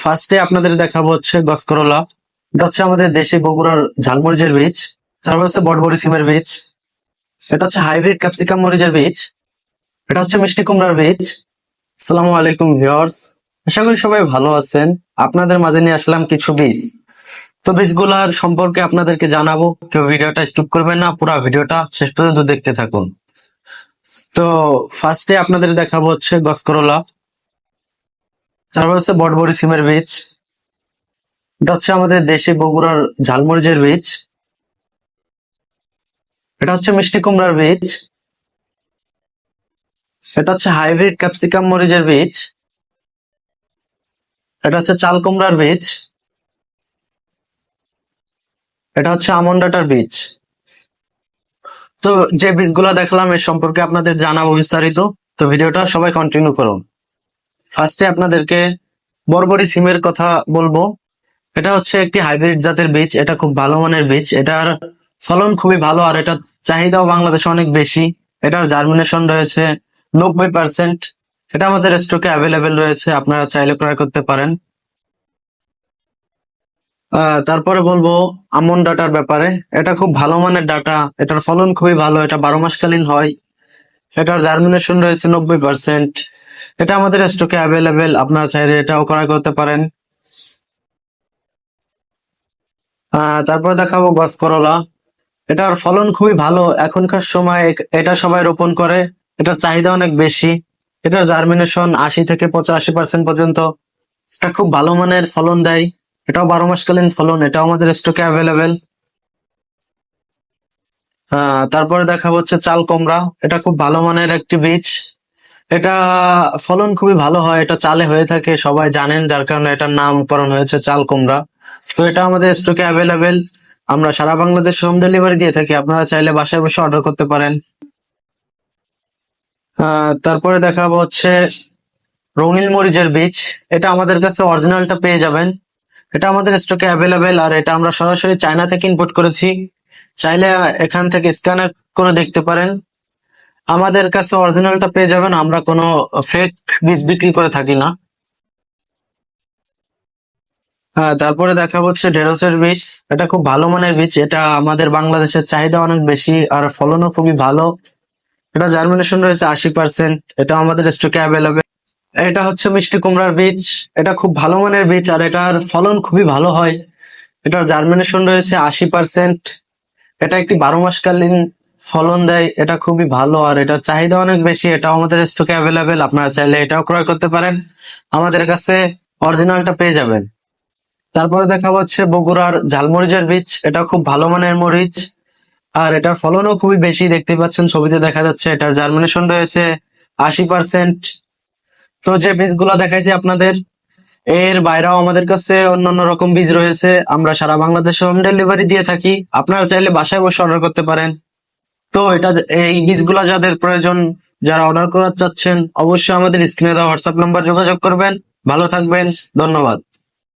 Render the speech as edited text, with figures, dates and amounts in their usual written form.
ফার্স্টে আপনাদের দেখাবো হচ্ছে গসকরলা। এটা হচ্ছে আমাদের দেশি বগুড়ার ঝালমরিচের বীজ। তারপর হচ্ছে বটবড়ি সিমের বীজ। এটা হচ্ছে হাইব্রিড ক্যাপসিকাম মরিচের বীজ। এটা হচ্ছে মিষ্টি কুমড়ার বীজ। আসসালামু আলাইকুম ভিউয়ার্স, আশা করি সবাই ভালো আছেন। আপনাদের মাঝে নিয়ে আসলাম কিছু বীজ। তো বীজগুলার সম্পর্কে আপনাদেরকে জানাবো, কেউ ভিডিওটা স্কিপ করবেন না, পুরো ভিডিওটা শেষ পর্যন্ত দেখতে থাকুন। তো ফার্স্টে আপনাদের দেখাবো হচ্ছে গসকরলা। তারপর হচ্ছে বটবড়ি সিমের বীজ। এটা হচ্ছে আমাদের দেশি বগুড়ার ঝালমরিচের বীজ। এটা হচ্ছে মিষ্টি কুমড়ার বীজ। এটা হচ্ছে হাইব্রিড ক্যাপসিকাম মরিচের বীজ। এটা হচ্ছে চাল কুমড়ার বীজ। এটা হচ্ছে আমন ডাটার বীজ। তো যে বীজগুলা দেখলাম এর সম্পর্কে আপনাদের জানাবো বিস্তারিত। তো ভিডিওটা সবাই কন্টিনিউ করুন। ফার্স্টে আপনাদেরকে বরবরি সিমের কথা বলবো। এটা হচ্ছে একটি হাইব্রিড জাতের বীজ। এটা খুব ভালো মানের বীজ। এটার ফলন খুবই ভালো আর এটার চাহিদাও বাংলাদেশে অনেক বেশি। এটার জার্মিনেশন রয়েছে 90%। এটা আমাদের স্টকে অ্যাভেলেবেল রয়েছে, আপনারা চাইলে ক্রয় করতে পারেন। তারপরে বলবো আমন ডাটার ব্যাপারে। এটা খুব ভালো মানের ডাটা, এটার ফলন খুবই ভালো, এটা 12 মাসকালীন হয়। এটার জার্মিনেশন রয়েছে 90%। এটা আমাদের স্টকে অ্যাভেলেবেল, আপনারা চাইলে এটাও ক্রয় করতে পারেন। তারপরে দেখাবো গসকরলা। এটার ফলন খুবই ভালো, এখনকার সময় এটা সবাই রোপণ করে। এটার চাহিদা অনেক বেশি। এটার জার্মিনেশন 80 থেকে 85% পর্যন্ত। এটা খুব ভালো মানের ফলন দেয়। এটাও 12 মাসকালীন ফলন, এটাও আমাদের স্টকে অ্যাভেলেবেল। তারপরে দেখা হচ্ছে চাল কুমড়া। এটা খুব ভালো মানের একটি বীজ। এটা ফলন খুবই ভালো হয়, এটা চালে হয়ে থাকে, সবাই জানেন, যার কারণে এটার নামকরণ হয়েছে চাল কুমড়া। তো এটা আমাদের স্টকে অ্যাভেলেবেল। আমরা সারা বাংলাদেশ হোম ডেলিভারি দিয়ে থাকি, আপনারা চাইলে বাসায় বসে অর্ডার করতে পারেন। তারপরে দেখাবো হচ্ছে রঙিন মরিচের বীজ। এটা আমাদের কাছে অরিজিনালটা পেয়ে যাবেন। এটা আমাদের স্টকে অ্যাভেলেবেল আর এটা আমরা সরাসরি চায়না থেকে ইম্পোর্ট করেছি। চাইলে এখান থেকে স্ক্যানার করে দেখতে পারেন। আমাদের কাছে অরিজিনালটা পেয়ে যাবেন, আমরা কোনো ফেক বীজ বিক্রি করে থাকি না। তারপরে দেখা হচ্ছে ঢেঁড়সের বীজ। এটা খুব ভালো মানের বীজ, এটা আমাদের বাংলাদেশের চাহিদা অনেক বেশি আর ফলনও খুবই ভালো। এটা জার্মিনেশন রয়েছে 80%। এটা আমাদের স্টকে অ্যাভেলেবেল। এটা হচ্ছে মিষ্টি কুমড়ার বীজ। এটা খুব ভালো মানের বীজ আর এটার ফলন খুবই ভালো হয়। এটার জার্মিনেশন রয়েছে 80%। এটা একটি 12 মাসকালীন ফলন দেয়, এটা খুবই ভালো আর এটার চাহিদা অনেক বেশি। এটাও আমাদের স্টকে অ্যাভেলেবেল, আপনারা চাইলে এটাও ক্রয় করতে পারেন। আমাদের কাছে অরিজিনালটা পেয়ে যাবেন। তারপরে দেখা হচ্ছে বগুড়ার ঝালমরিচের বীজ। এটা খুব ভালো মানের মরিচ আর এটার ফলনও খুবই বেশি, দেখতে পাচ্ছেন ছবিতে দেখা যাচ্ছে। এটার জার্মিনেশন রয়েছে 80%। তো যে বীজগুলো দেখাইছি আপনাদের, এর বাইরেও আমাদের কাছে অন্যান্য রকম বীজ রয়েছে। আমরা সারা বাংলাদেশে হোম ডেলিভারি দিয়ে থাকি, আপনারা চাইলে বাসায় বসে অর্ডার করতে পারেন। তো এই বীজগুলো যাদের প্রয়োজন, যারা অর্ডার করার চাচ্ছেন, অবশ্যই আমাদের স্ক্রিনে দেওয়া হোয়াটসঅ্যাপ নাম্বার যোগাযোগ করবেন। ভালো থাকবেন, ধন্যবাদ।